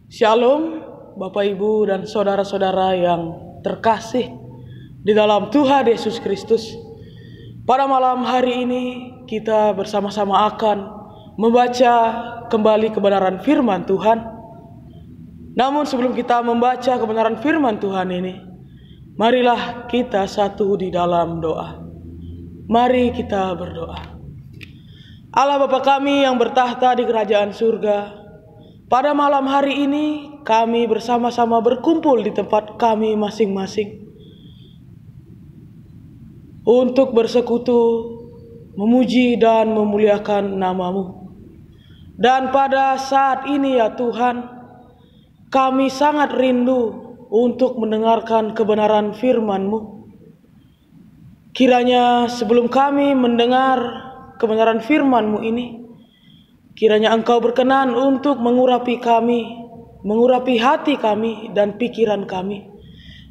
Shalom, Bapak Ibu dan saudara-saudara yang terkasih di dalam Tuhan Yesus Kristus. Pada malam hari ini kita bersama-sama akan membaca kembali kebenaran firman Tuhan. Namun sebelum kita membaca kebenaran firman Tuhan ini, marilah kita satu di dalam doa. Mari kita berdoa. Allah Bapa kami yang bertahta di kerajaan surga, pada malam hari ini kami bersama-sama berkumpul di tempat kami masing-masing untuk bersekutu, memuji dan memuliakan nama-Mu. Dan pada saat ini ya Tuhan, kami sangat rindu untuk mendengarkan kebenaran firman-Mu. Kiranya sebelum kami mendengar kebenaran firman-Mu ini, kiranya Engkau berkenan untuk mengurapi kami, mengurapi hati kami dan pikiran kami,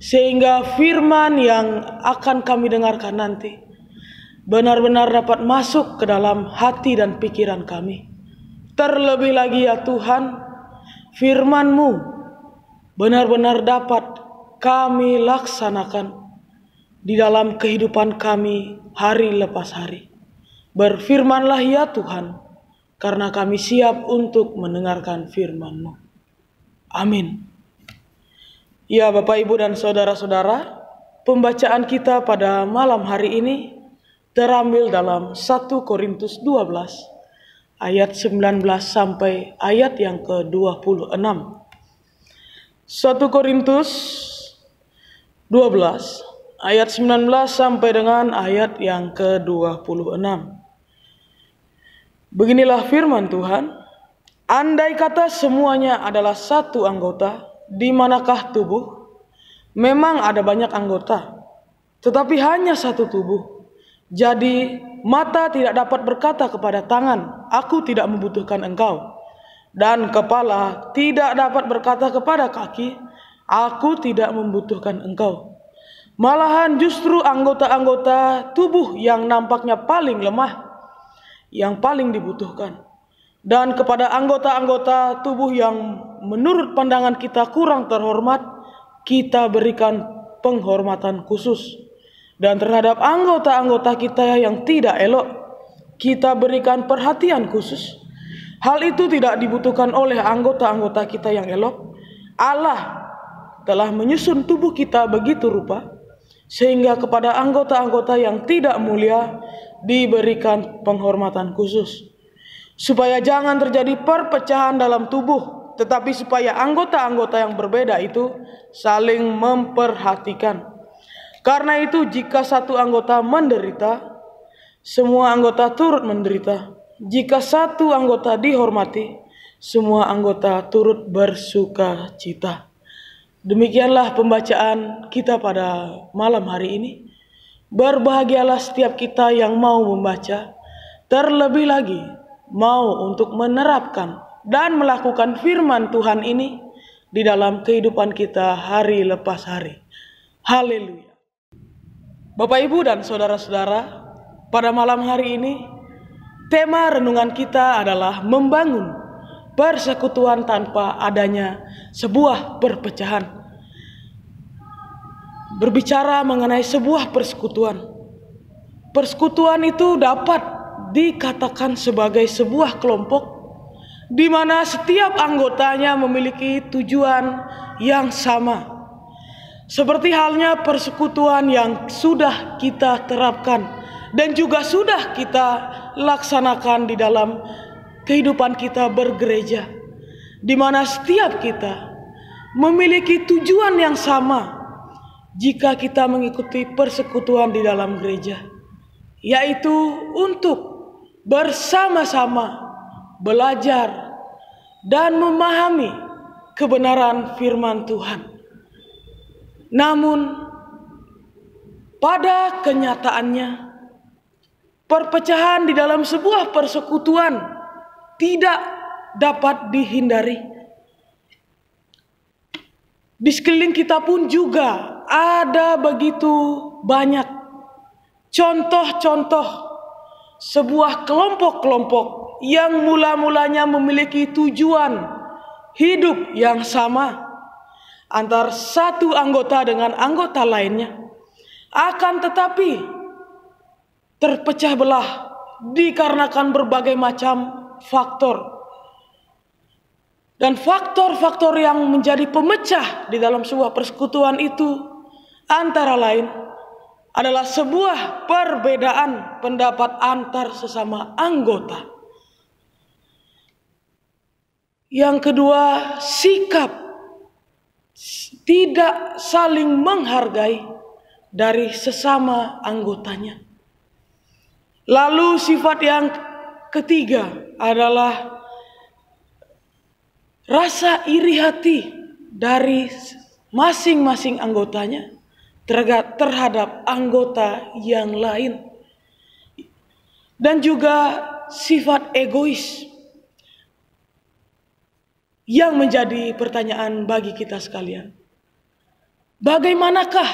sehingga firman yang akan kami dengarkan nanti benar-benar dapat masuk ke dalam hati dan pikiran kami. Terlebih lagi ya Tuhan, firman-Mu benar-benar dapat kami laksanakan di dalam kehidupan kami hari lepas hari. Berfirmanlah ya Tuhan, karena kami siap untuk mendengarkan firman-Mu. Amin. Ya Bapak Ibu dan saudara-saudara, pembacaan kita pada malam hari ini terambil dalam 1 Korintus 12 ayat 19 sampai ayat yang ke-26. 1 Korintus 12 ayat 19 sampai dengan ayat yang ke-26. Beginilah firman Tuhan, andai kata semuanya adalah satu anggota, di manakah tubuh? Memang ada banyak anggota, tetapi hanya satu tubuh. Jadi mata tidak dapat berkata kepada tangan, aku tidak membutuhkan engkau. Dan kepala tidak dapat berkata kepada kaki, aku tidak membutuhkan engkau. Malahan justru anggota-anggota tubuh yang nampaknya paling lemah yang paling dibutuhkan. Dan kepada anggota-anggota tubuh yang menurut pandangan kita kurang terhormat, kita berikan penghormatan khusus. Dan terhadap anggota-anggota kita yang tidak elok, kita berikan perhatian khusus. Hal itu tidak dibutuhkan oleh anggota-anggota kita yang elok. Allah telah menyusun tubuh kita begitu rupa, sehingga kepada anggota-anggota yang tidak mulia diberikan penghormatan khusus, supaya jangan terjadi perpecahan dalam tubuh, tetapi supaya anggota-anggota yang berbeda itu saling memperhatikan. Karena itu jika satu anggota menderita, semua anggota turut menderita. Jika satu anggota dihormati, semua anggota turut bersuka cita. Demikianlah pembacaan kita pada malam hari ini. Berbahagialah setiap kita yang mau membaca, terlebih lagi mau untuk menerapkan dan melakukan firman Tuhan ini di dalam kehidupan kita hari lepas hari. Haleluya. Bapak Ibu dan saudara-saudara, pada malam hari ini tema renungan kita adalah membangun persekutuan tanpa adanya sebuah perpecahan. Berbicara mengenai sebuah persekutuan. Persekutuan itu dapat dikatakan sebagai sebuah kelompok di mana setiap anggotanya memiliki tujuan yang sama. Seperti halnya persekutuan yang sudah kita terapkan dan juga sudah kita laksanakan di dalam kehidupan kita bergereja, di mana setiap kita memiliki tujuan yang sama jika kita mengikuti persekutuan di dalam gereja, yaitu untuk bersama-sama belajar dan memahami kebenaran firman Tuhan. Namun pada kenyataannya, perpecahan di dalam sebuah persekutuan tidak dapat dihindari. Di sekeliling kita pun juga ada begitu banyak contoh-contoh sebuah kelompok-kelompok yang mula-mulanya memiliki tujuan hidup yang sama antar satu anggota dengan anggota lainnya, akan tetapi terpecah belah dikarenakan berbagai macam faktor. Dan faktor-faktor yang menjadi pemecah di dalam sebuah persekutuan itu antara lain adalah sebuah perbedaan pendapat antar sesama anggota. Yang kedua, sikap tidak saling menghargai dari sesama anggotanya. Lalu sifat yang ketiga adalah rasa iri hati dari masing-masing anggotanya terhadap anggota yang lain. Dan juga sifat egois yang menjadi pertanyaan bagi kita sekalian. Bagaimanakah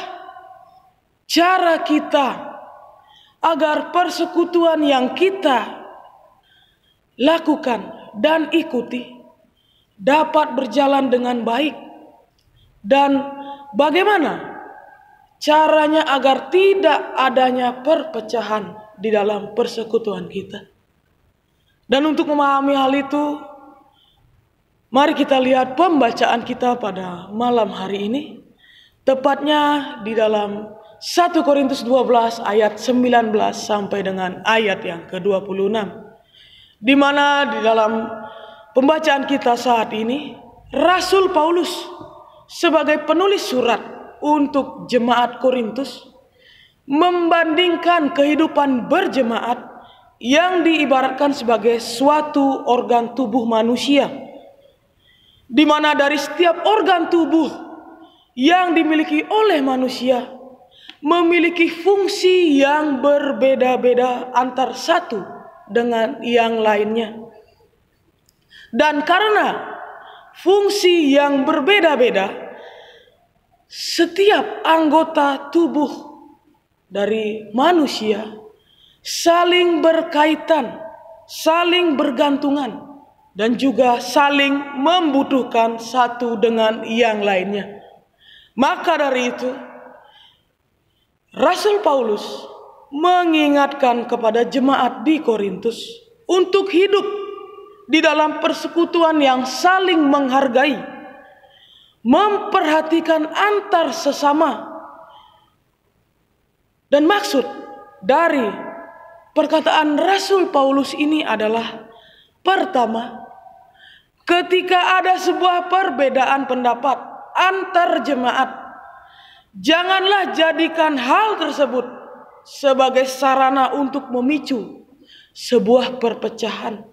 cara kita agar persekutuan yang kita lakukan dan ikuti dapat berjalan dengan baik, dan bagaimana caranya agar tidak adanya perpecahan di dalam persekutuan kita. Dan untuk memahami hal itu, mari kita lihat pembacaan kita pada malam hari ini, tepatnya di dalam 1 Korintus 12 ayat 19 sampai dengan ayat yang ke-26, di mana di dalam pembacaan kita saat ini, Rasul Paulus sebagai penulis surat untuk jemaat Korintus membandingkan kehidupan berjemaat yang diibaratkan sebagai suatu organ tubuh manusia, di mana dari setiap organ tubuh yang dimiliki oleh manusia memiliki fungsi yang berbeda-beda antar satu dengan yang lainnya. Dan karena fungsi yang berbeda-beda, setiap anggota tubuh dari manusia saling berkaitan, saling bergantungan, dan juga saling membutuhkan satu dengan yang lainnya. Maka dari itu, Rasul Paulus mengingatkan kepada jemaat di Korintus untuk hidup di dalam persekutuan yang saling menghargai, memperhatikan antar sesama. Dan maksud dari perkataan Rasul Paulus ini adalah, pertama, ketika ada sebuah perbedaan pendapat antar jemaat, janganlah jadikan hal tersebut sebagai sarana untuk memicu sebuah perpecahan.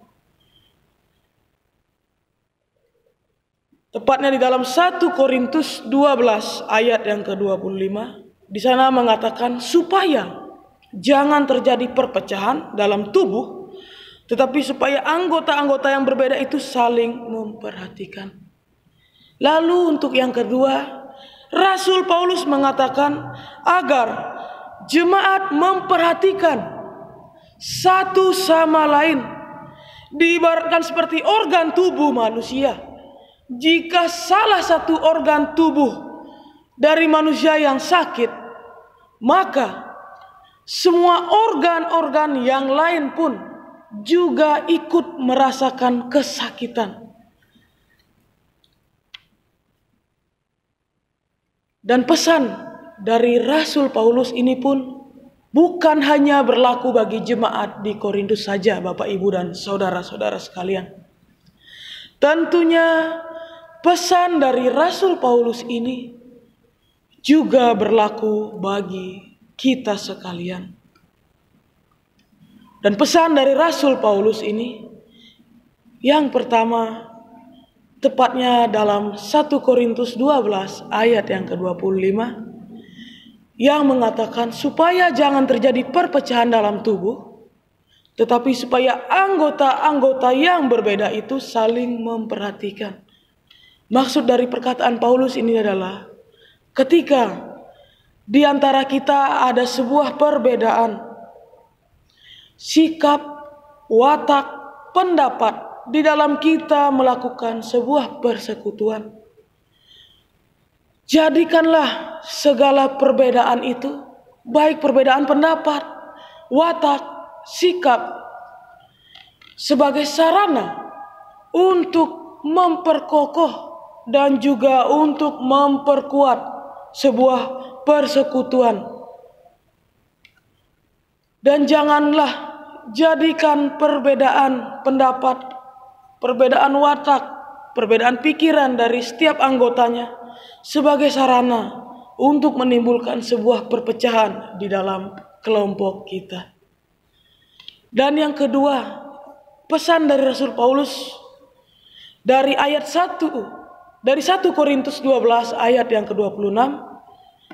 Tepatnya di dalam 1 Korintus 12 ayat yang ke-25, di sana mengatakan supaya jangan terjadi perpecahan dalam tubuh, tetapi supaya anggota-anggota yang berbeda itu saling memperhatikan. Lalu untuk yang kedua, Rasul Paulus mengatakan agar jemaat memperhatikan satu sama lain, diibaratkan seperti organ tubuh manusia. Jika salah satu organ tubuh dari manusia yang sakit, maka semua organ-organ yang lain pun juga ikut merasakan kesakitan. Dan pesan dari Rasul Paulus ini pun bukan hanya berlaku bagi jemaat di Korintus saja, Bapak, Ibu, dan saudara-saudara sekalian. Tentunya pesan dari Rasul Paulus ini juga berlaku bagi kita sekalian. Dan pesan dari Rasul Paulus ini, yang pertama, tepatnya dalam 1 Korintus 12 ayat yang ke-25, yang mengatakan supaya jangan terjadi perpecahan dalam tubuh, tetapi supaya anggota-anggota yang berbeda itu saling memperhatikan. Maksud dari perkataan Paulus ini adalah ketika di antara kita ada sebuah perbedaan sikap, watak, pendapat di dalam kita melakukan sebuah persekutuan. Jadikanlah segala perbedaan itu, baik perbedaan pendapat, watak, sikap, sebagai sarana untuk memperkokoh dan juga untuk memperkuat sebuah persekutuan. Dan janganlah jadikan perbedaan pendapat, perbedaan watak, perbedaan pikiran dari setiap anggotanya sebagai sarana untuk menimbulkan sebuah perpecahan di dalam kelompok kita. Dan yang kedua, pesan dari Rasul Paulus dari ayat 1 Korintus 12 ayat yang ke-26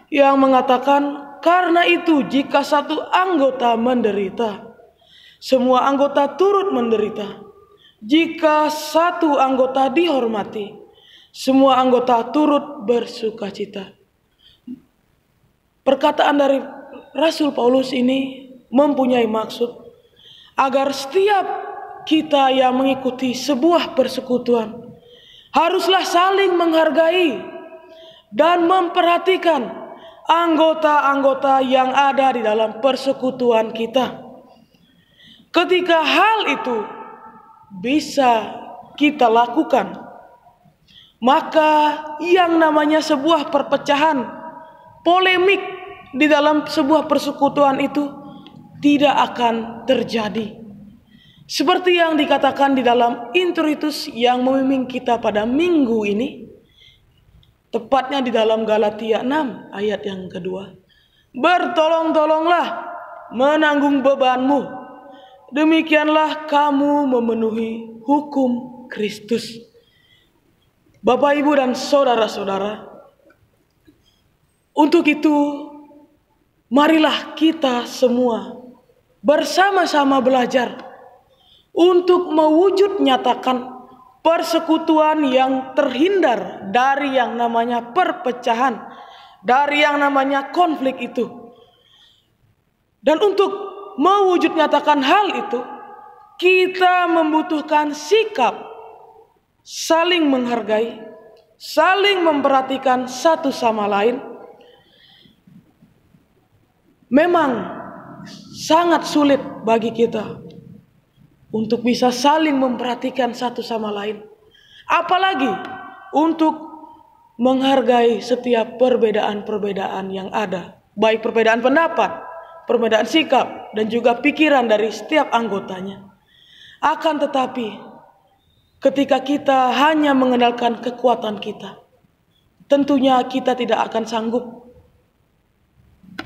yang mengatakan, karena itu jika satu anggota menderita, semua anggota turut menderita. Jika satu anggota dihormati, semua anggota turut bersukacita. Perkataan dari Rasul Paulus ini mempunyai maksud agar setiap kita yang mengikuti sebuah persekutuan haruslah saling menghargai dan memperhatikan anggota-anggota yang ada di dalam persekutuan kita. Ketika hal itu bisa kita lakukan, maka yang namanya sebuah perpecahan, polemik di dalam sebuah persekutuan itu tidak akan terjadi. Seperti yang dikatakan di dalam introitus yang membimbing kita pada minggu ini, tepatnya di dalam Galatia 6 ayat yang kedua. Bertolong-tolonglah menanggung bebanmu, demikianlah kamu memenuhi hukum Kristus. Bapak, Ibu, dan saudara-saudara, untuk itu marilah kita semua bersama-sama belajar untuk mewujud nyatakan persekutuan yang terhindar dari yang namanya perpecahan, dari yang namanya konflik itu. Dan untuk mewujud nyatakan hal itu, kita membutuhkan sikap saling menghargai, saling memperhatikan satu sama lain. Memang sangat sulit bagi kita untuk bisa saling memperhatikan satu sama lain, apalagi untuk menghargai setiap perbedaan-perbedaan yang ada, baik perbedaan pendapat, perbedaan sikap, dan juga pikiran dari setiap anggotanya. Akan tetapi, ketika kita hanya mengandalkan kekuatan kita, tentunya kita tidak akan sanggup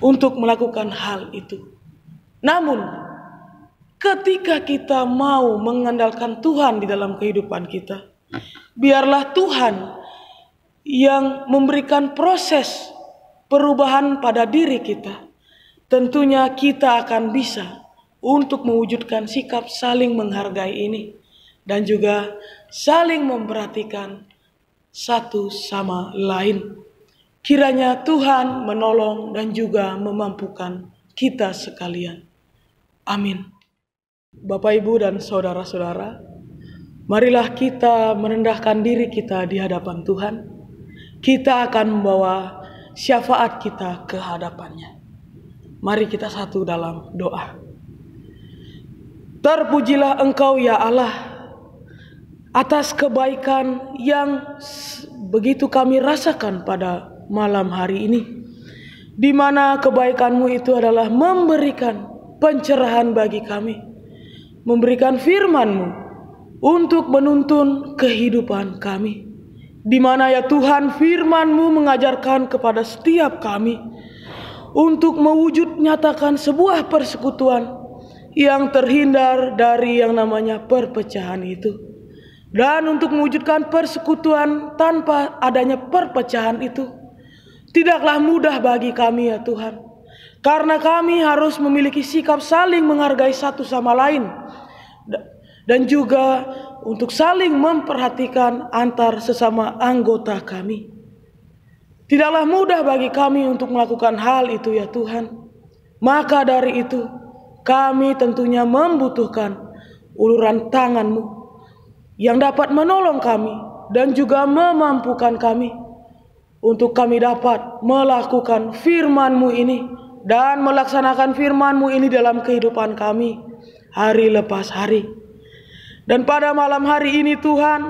untuk melakukan hal itu. Namun, ketika kita mau mengandalkan Tuhan di dalam kehidupan kita, biarlah Tuhan yang memberikan proses perubahan pada diri kita. Tentunya kita akan bisa untuk mewujudkan sikap saling menghargai ini dan juga saling memperhatikan satu sama lain. Kiranya Tuhan menolong dan juga memampukan kita sekalian. Amin. Bapak, Ibu, dan saudara-saudara, marilah kita merendahkan diri kita di hadapan Tuhan. Kita akan membawa syafaat kita ke hadapannya. Mari kita satu dalam doa. Terpujilah Engkau ya Allah atas kebaikan yang begitu kami rasakan pada malam hari ini, di mana kebaikan-Mu itu adalah memberikan pencerahan bagi kami, memberikan firman-Mu untuk menuntun kehidupan kami, di mana ya Tuhan firman-Mu mengajarkan kepada setiap kami untuk mewujud nyatakan sebuah persekutuan yang terhindar dari yang namanya perpecahan itu. Dan untuk mewujudkan persekutuan tanpa adanya perpecahan itu tidaklah mudah bagi kami ya Tuhan, karena kami harus memiliki sikap saling menghargai satu sama lain, dan juga untuk saling memperhatikan antar sesama anggota kami. Tidaklah mudah bagi kami untuk melakukan hal itu ya Tuhan. Maka dari itu kami tentunya membutuhkan uluran tangan-Mu yang dapat menolong kami dan juga memampukan kami untuk kami dapat melakukan firman-Mu ini dan melaksanakan firman-Mu ini dalam kehidupan kami hari lepas hari. Dan pada malam hari ini Tuhan,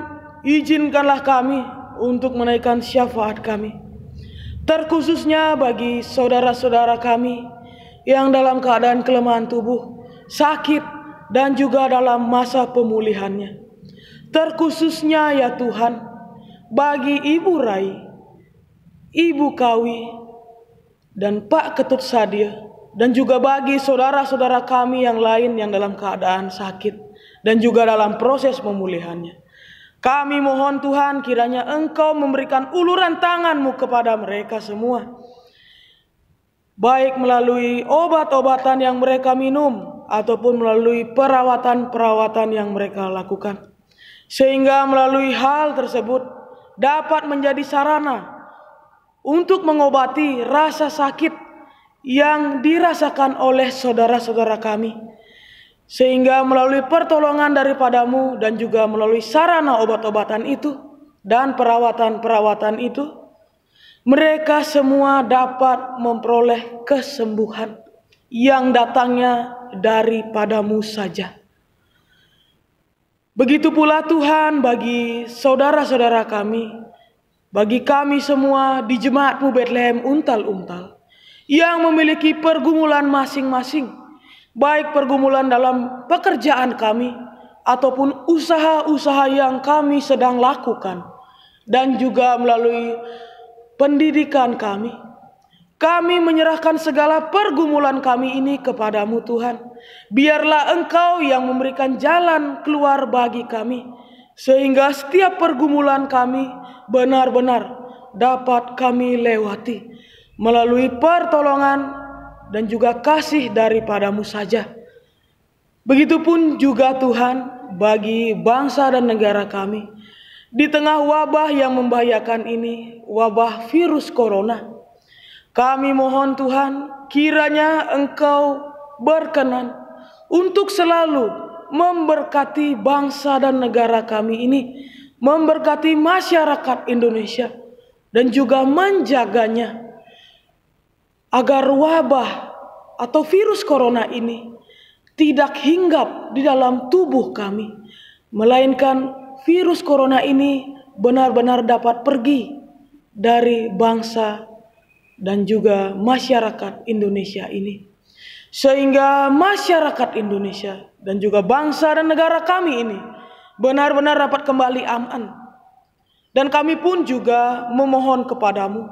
izinkanlah kami untuk menaikkan syafaat kami, terkhususnya bagi saudara-saudara kami yang dalam keadaan kelemahan tubuh, sakit, dan juga dalam masa pemulihannya. Terkhususnya ya Tuhan, bagi Ibu Rai, Ibu Kawi, dan Pak Ketut Sadia, dan juga bagi saudara-saudara kami yang lain yang dalam keadaan sakit dan juga dalam proses pemulihannya. Kami mohon Tuhan, kiranya Engkau memberikan uluran tangan-Mu kepada mereka semua, baik melalui obat-obatan yang mereka minum ataupun melalui perawatan-perawatan yang mereka lakukan, sehingga melalui hal tersebut dapat menjadi sarana untuk mengobati rasa sakit yang dirasakan oleh saudara-saudara kami, sehingga melalui pertolongan daripada-Mu dan juga melalui sarana obat-obatan itu dan perawatan-perawatan itu, mereka semua dapat memperoleh kesembuhan yang datangnya daripada-Mu saja. Begitu pula Tuhan bagi saudara-saudara kami, bagi kami semua di Jemaat-Mu Bethlehem Untal-Untal yang memiliki pergumulan masing-masing, baik pergumulan dalam pekerjaan kami ataupun usaha-usaha yang kami sedang lakukan, dan juga melalui pendidikan kami. Kami menyerahkan segala pergumulan kami ini kepada-Mu Tuhan. Biarlah Engkau yang memberikan jalan keluar bagi kami, sehingga setiap pergumulan kami benar-benar dapat kami lewati melalui pertolongan dan juga kasih daripada-Mu saja. Begitupun juga Tuhan bagi bangsa dan negara kami di tengah wabah yang membahayakan ini, wabah virus corona. Kami mohon Tuhan, kiranya Engkau berkenan untuk selalu memberkati bangsa dan negara kami ini, memberkati masyarakat Indonesia, dan juga menjaganya agar wabah atau virus corona ini tidak hinggap di dalam tubuh kami, melainkan virus corona ini benar-benar dapat pergi dari bangsa dan juga masyarakat Indonesia ini, sehingga masyarakat Indonesia dan juga bangsa dan negara kami ini benar-benar dapat kembali aman. Dan kami pun juga memohon kepada-Mu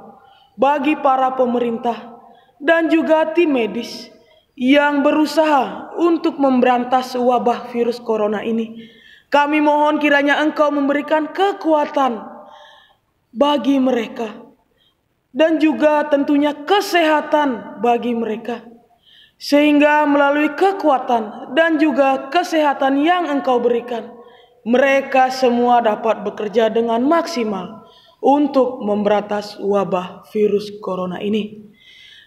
bagi para pemerintah dan juga tim medis yang berusaha untuk memberantas wabah virus corona ini. Kami mohon kiranya Engkau memberikan kekuatan bagi mereka dan juga tentunya kesehatan bagi mereka, sehingga melalui kekuatan dan juga kesehatan yang Engkau berikan, mereka semua dapat bekerja dengan maksimal untuk memberantas wabah virus corona ini.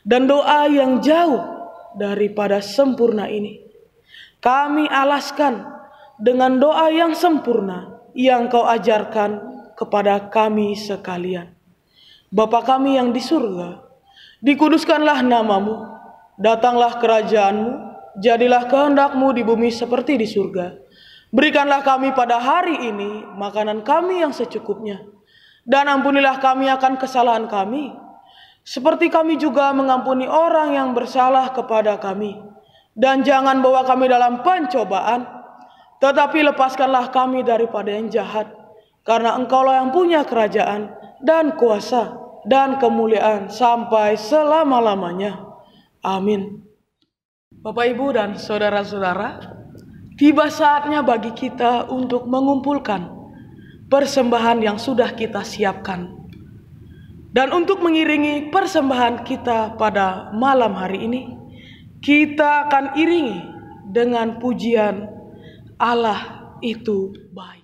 Dan doa yang jauh daripada sempurna ini kami alaskan dengan doa yang sempurna yang Kau ajarkan kepada kami sekalian. Bapa kami yang di surga, dikuduskanlah nama-Mu, datanglah kerajaan-Mu, jadilah kehendak-Mu di bumi seperti di surga. Berikanlah kami pada hari ini makanan kami yang secukupnya, dan ampunilah kami akan kesalahan kami, seperti kami juga mengampuni orang yang bersalah kepada kami. Dan jangan bawa kami dalam pencobaan, tetapi lepaskanlah kami daripada yang jahat, karena Engkaulah yang punya kerajaan dan kuasa dan kemuliaan sampai selama-lamanya. Amin. Bapak, Ibu, dan saudara-saudara, tiba saatnya bagi kita untuk mengumpulkan persembahan yang sudah kita siapkan. Dan untuk mengiringi persembahan kita pada malam hari ini, kita akan iringi dengan pujian Allah itu baik.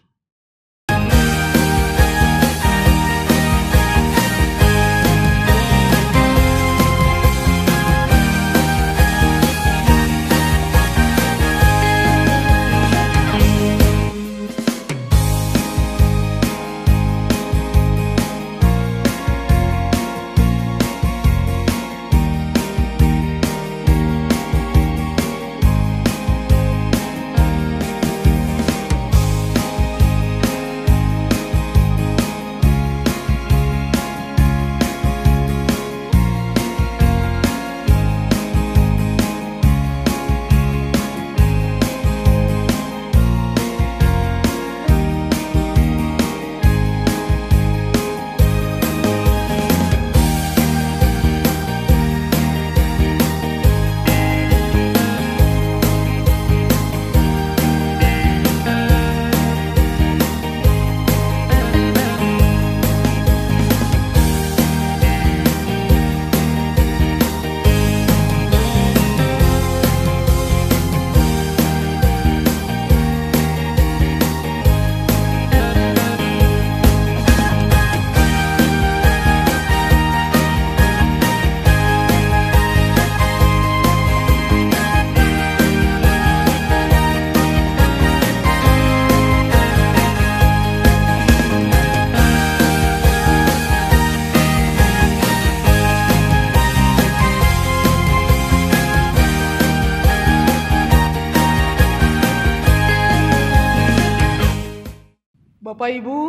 Bapak Ibu,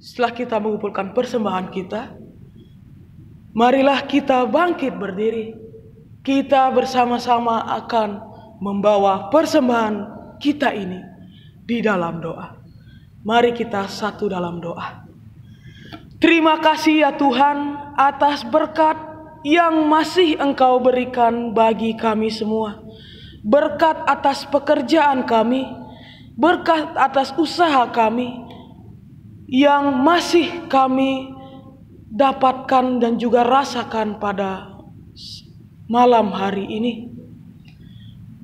setelah kita mengumpulkan persembahan kita, marilah kita bangkit berdiri. Kita bersama-sama akan membawa persembahan kita ini di dalam doa. Mari kita satu dalam doa. Terima kasih ya Tuhan atas berkat yang masih Engkau berikan bagi kami semua. Berkat atas pekerjaan kami, berkat atas usaha kami yang masih kami dapatkan dan juga rasakan pada malam hari ini.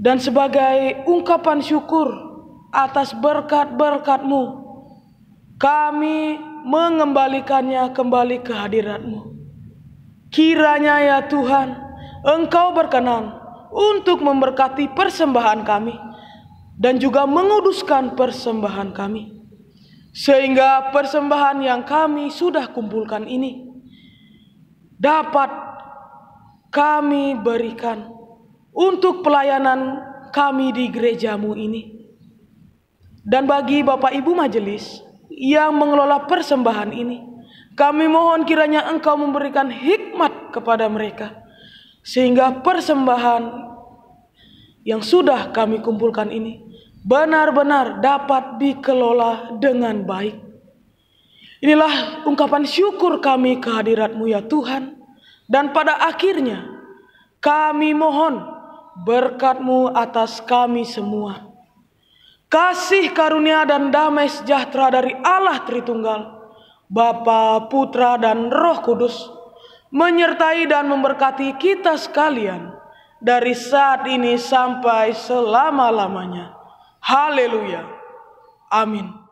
Dan sebagai ungkapan syukur atas berkat-berkat-Mu, kami mengembalikannya kembali ke hadirat-Mu. Kiranya ya Tuhan, Engkau berkenan untuk memberkati persembahan kami dan juga menguduskan persembahan kami, sehingga persembahan yang kami sudah kumpulkan ini dapat kami berikan untuk pelayanan kami di gereja-Mu ini. Dan bagi Bapak Ibu majelis yang mengelola persembahan ini, kami mohon kiranya Engkau memberikan hikmat kepada mereka, sehingga persembahan yang sudah kami kumpulkan ini benar-benar dapat dikelola dengan baik. Inilah ungkapan syukur kami kehadirat-Mu ya Tuhan. Dan pada akhirnya kami mohon berkat-Mu atas kami semua. Kasih karunia dan damai sejahtera dari Allah Tritunggal, Bapa, Putra, dan Roh Kudus menyertai dan memberkati kita sekalian dari saat ini sampai selama-lamanya. Haleluya. Amin.